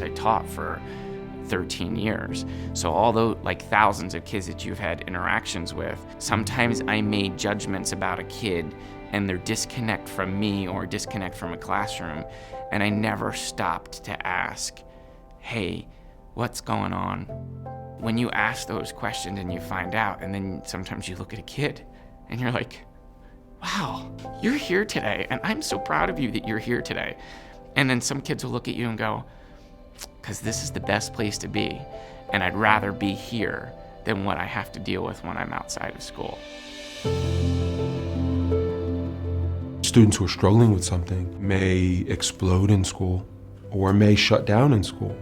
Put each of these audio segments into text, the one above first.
I taught for 13 years. So although like thousands of kids that you've had interactions with, sometimes I made judgments about a kid and their disconnect from me or disconnect from a classroom, and I never stopped to ask, hey, what's going on? When you ask those questions and you find out, and then sometimes you look at a kid and you're like, wow, you're here today, and I'm so proud of you that you're here today. And then some kids will look at you and go, because this is the best place to be, and I'd rather be here than what I have to deal with when I'm outside of school. Students who are struggling with something may explode in school or may shut down in school.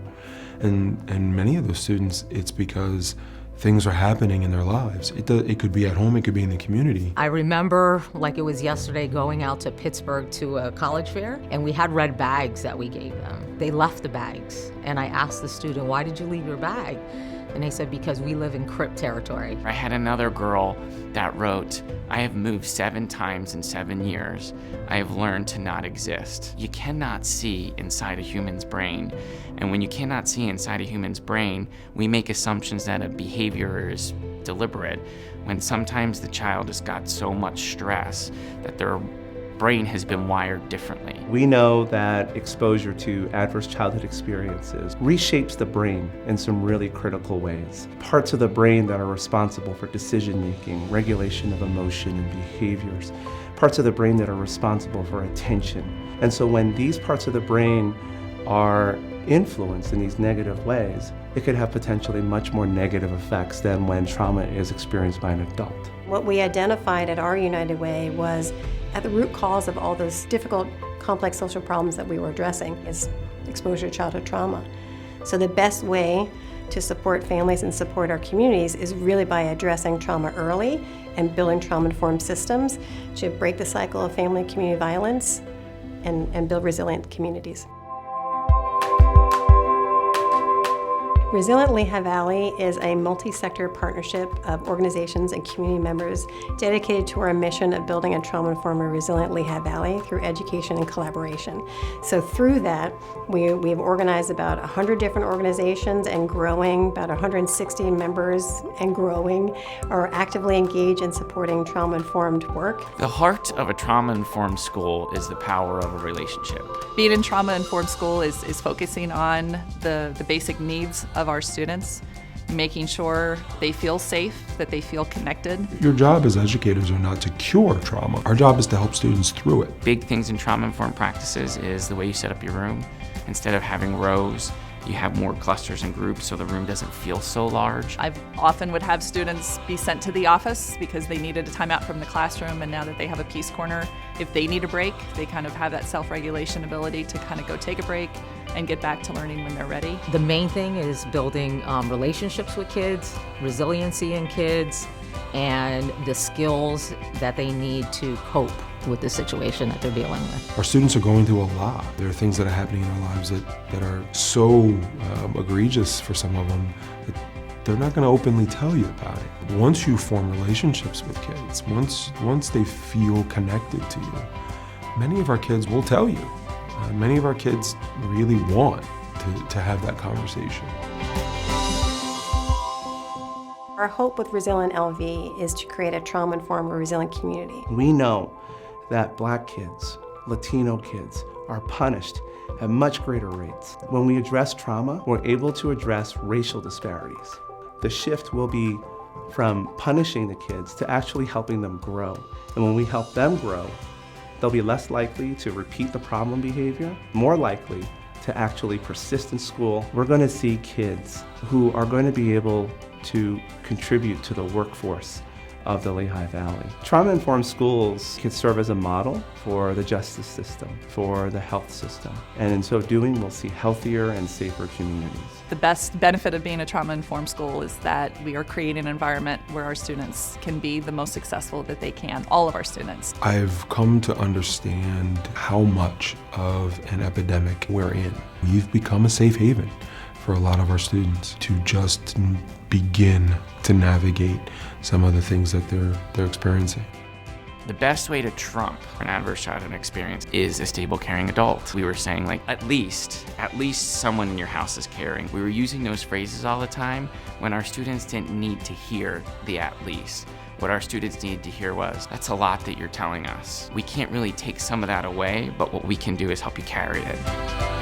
And many of those students, it's because things are happening in their lives. It could be at home, it could be in the community. I remember, like it was yesterday, going out to Pittsburgh to a college fair, and we had red bags that we gave them. They left the bags, and I asked the student, why did you leave your bag? And they said, because we live in CRIP territory. I had another girl that wrote, I have moved 7 times in 7 years. I have learned to not exist. You cannot see inside a human's brain. And when you cannot see inside a human's brain, we make assumptions that a behavior is deliberate, when sometimes the child has got so much stress that their brain has been wired differently. We know that exposure to adverse childhood experiences reshapes the brain in some really critical ways. Parts of the brain that are responsible for decision-making, regulation of emotion and behaviors, parts of the brain that are responsible for attention. And so when these parts of the brain are influenced in these negative ways, it could have potentially much more negative effects than when trauma is experienced by an adult. What we identified at our United Way was at the root cause of all those difficult, complex social problems that we were addressing is exposure to childhood trauma. So the best way to support families and support our communities is really by addressing trauma early and building trauma-informed systems to break the cycle of family and community violence and build resilient communities. Resilient Lehigh Valley is a multi-sector partnership of organizations and community members dedicated to our mission of building a trauma-informed and resilient Lehigh Valley through education and collaboration. So through that, we've organized about 100 different organizations and growing, about 160 members and growing, are actively engaged in supporting trauma-informed work. The heart of a trauma-informed school is the power of a relationship. Being in trauma-informed school is focusing on the basic needs of our students, making sure they feel safe, that they feel connected. Your job as educators are not to cure trauma. Our job is to help students through it. Big things in trauma-informed practices is the way you set up your room. Instead of having rows, you have more clusters and groups so the room doesn't feel so large. I often would have students be sent to the office because they needed a timeout from the classroom, and now that they have a peace corner, if they need a break, they kind of have that self-regulation ability to kind of go take a break and get back to learning when they're ready. The main thing is building relationships with kids, resiliency in kids, and the skills that they need to cope with the situation that they're dealing with. Our students are going through a lot. There are things that are happening in their lives that are so egregious for some of them that they're not going to openly tell you about it. Once you form relationships with kids, once they feel connected to you, many of our kids will tell you. Many of our kids really want to have that conversation. Our hope with Resilient LV is to create a trauma-informed or resilient community. We know that Black kids, Latino kids are punished at much greater rates. When we address trauma, we're able to address racial disparities. The shift will be from punishing the kids to actually helping them grow. And when we help them grow, they'll be less likely to repeat the problem behavior, more likely to actually persist in school. We're going to see kids who are going to be able to contribute to the workforce of the Lehigh Valley. Trauma-informed schools can serve as a model for the justice system, for the health system. And in so doing, we'll see healthier and safer communities. The best benefit of being a trauma-informed school is that we are creating an environment where our students can be the most successful that they can, all of our students. I've come to understand how much of an epidemic we're in. We've become a safe haven for a lot of our students to just begin to navigate some of the things that they're experiencing. The best way to trump an adverse childhood experience is a stable, caring adult. We were saying like, at least someone in your house is caring. We were using those phrases all the time when our students didn't need to hear the at least. What our students needed to hear was, that's a lot that you're telling us. We can't really take some of that away, but what we can do is help you carry it.